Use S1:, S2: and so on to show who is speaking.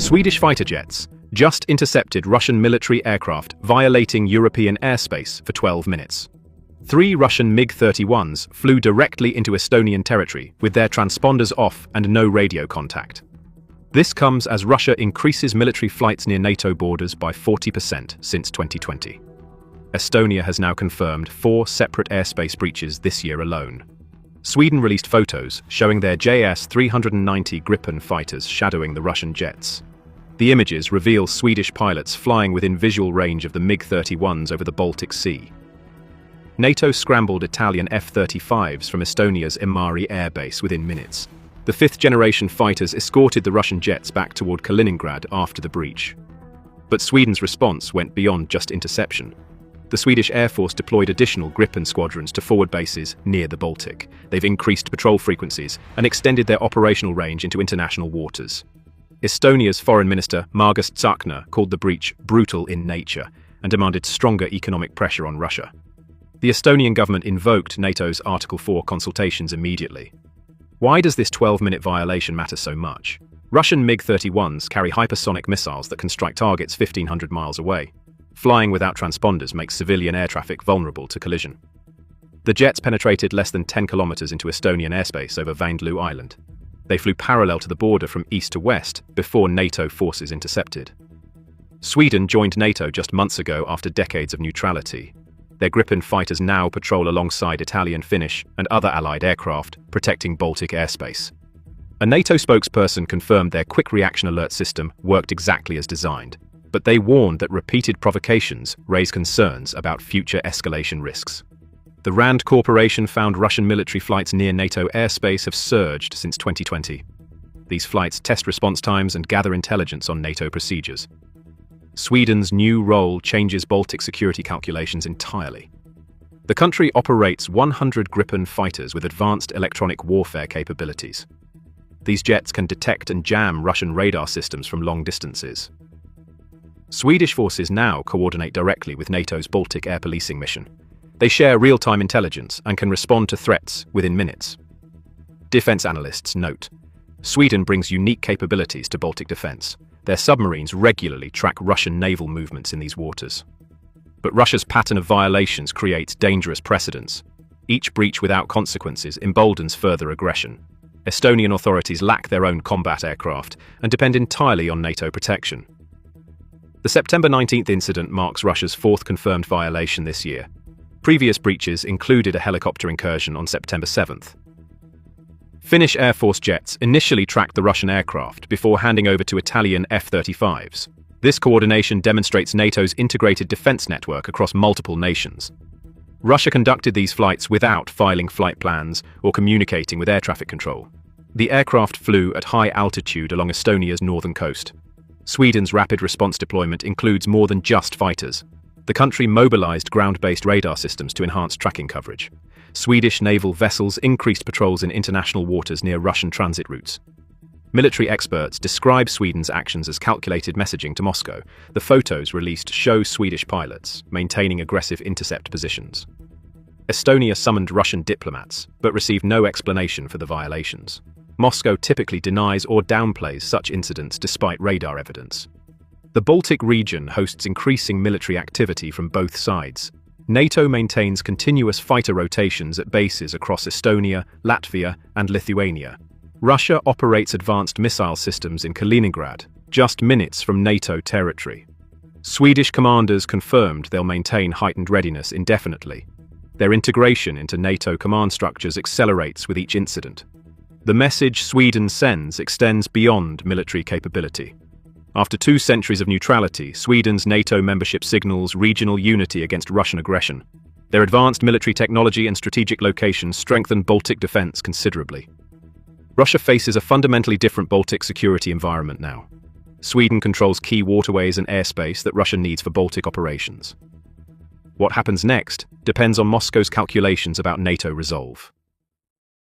S1: Swedish fighter jets just intercepted Russian military aircraft violating European airspace for 12 minutes. 3 Russian MiG-31s flew directly into Estonian territory with their transponders off and no radio contact. This comes as Russia increases military flights near NATO borders by 40% since 2020. Estonia has now confirmed 4 separate airspace breaches this year alone. Sweden released photos showing their JS-390 Gripen fighters shadowing the Russian jets. The images reveal Swedish pilots flying within visual range of the MiG-31s over the Baltic Sea. NATO scrambled Italian F-35s from Estonia's Imari air base within minutes. The 5th-generation fighters escorted the Russian jets back toward Kaliningrad after the breach. But Sweden's response went beyond just interception. The Swedish Air Force deployed additional Gripen squadrons to forward bases near the Baltic. They've increased patrol frequencies and extended their operational range into international waters. Estonia's Foreign Minister Margus Tsahkna called the breach brutal in nature and demanded stronger economic pressure on Russia. The Estonian government invoked NATO's Article 4 consultations immediately. Why does this 12-minute violation matter so much? Russian MiG-31s carry hypersonic missiles that can strike targets 1,500 miles away. Flying without transponders makes civilian air traffic vulnerable to collision. The jets penetrated less than 10 kilometers into Estonian airspace over Vandlu Island. They flew parallel to the border from east to west before NATO forces intercepted. Sweden joined NATO just months ago after decades of neutrality. Their Gripen fighters now patrol alongside Italian, Finnish, and other allied aircraft, protecting Baltic airspace. A NATO spokesperson confirmed their quick reaction alert system worked exactly as designed, but they warned that repeated provocations raise concerns about future escalation risks. The RAND Corporation found Russian military flights near NATO airspace have surged since 2020. These flights test response times and gather intelligence on NATO procedures. Sweden's new role changes Baltic security calculations entirely. The country operates 100 Gripen fighters with advanced electronic warfare capabilities. These jets can detect and jam Russian radar systems from long distances. Swedish forces now coordinate directly with NATO's Baltic air policing mission. They share real-time intelligence and can respond to threats within minutes. Defense analysts note, Sweden brings unique capabilities to Baltic defense. Their submarines regularly track Russian naval movements in these waters. But Russia's pattern of violations creates dangerous precedents. Each breach without consequences emboldens further aggression. Estonian authorities lack their own combat aircraft and depend entirely on NATO protection. The September 19th incident marks Russia's 4th confirmed violation this year. Previous breaches included a helicopter incursion on September 7th. Finnish Air Force jets initially tracked the Russian aircraft before handing over to Italian F-35s. This coordination demonstrates NATO's integrated defense network across multiple nations. Russia conducted these flights without filing flight plans or communicating with air traffic control. The aircraft flew at high altitude along Estonia's northern coast. Sweden's rapid response deployment includes more than just fighters. The country mobilized ground-based radar systems to enhance tracking coverage. Swedish naval vessels increased patrols in international waters near Russian transit routes. Military experts describe Sweden's actions as calculated messaging to Moscow. The photos released show Swedish pilots maintaining aggressive intercept positions. Estonia summoned Russian diplomats, but received no explanation for the violations. Moscow typically denies or downplays such incidents despite radar evidence. The Baltic region hosts increasing military activity from both sides. NATO maintains continuous fighter rotations at bases across Estonia, Latvia, and Lithuania. Russia operates advanced missile systems in Kaliningrad, just minutes from NATO territory. Swedish commanders confirmed they'll maintain heightened readiness indefinitely. Their integration into NATO command structures accelerates with each incident. The message Sweden sends extends beyond military capability. After 2 centuries of neutrality, Sweden's NATO membership signals regional unity against Russian aggression. Their advanced military technology and strategic locations strengthen Baltic defense considerably. Russia faces a fundamentally different Baltic security environment now. Sweden controls key waterways and airspace that Russia needs for Baltic operations. What happens next depends on Moscow's calculations about NATO resolve.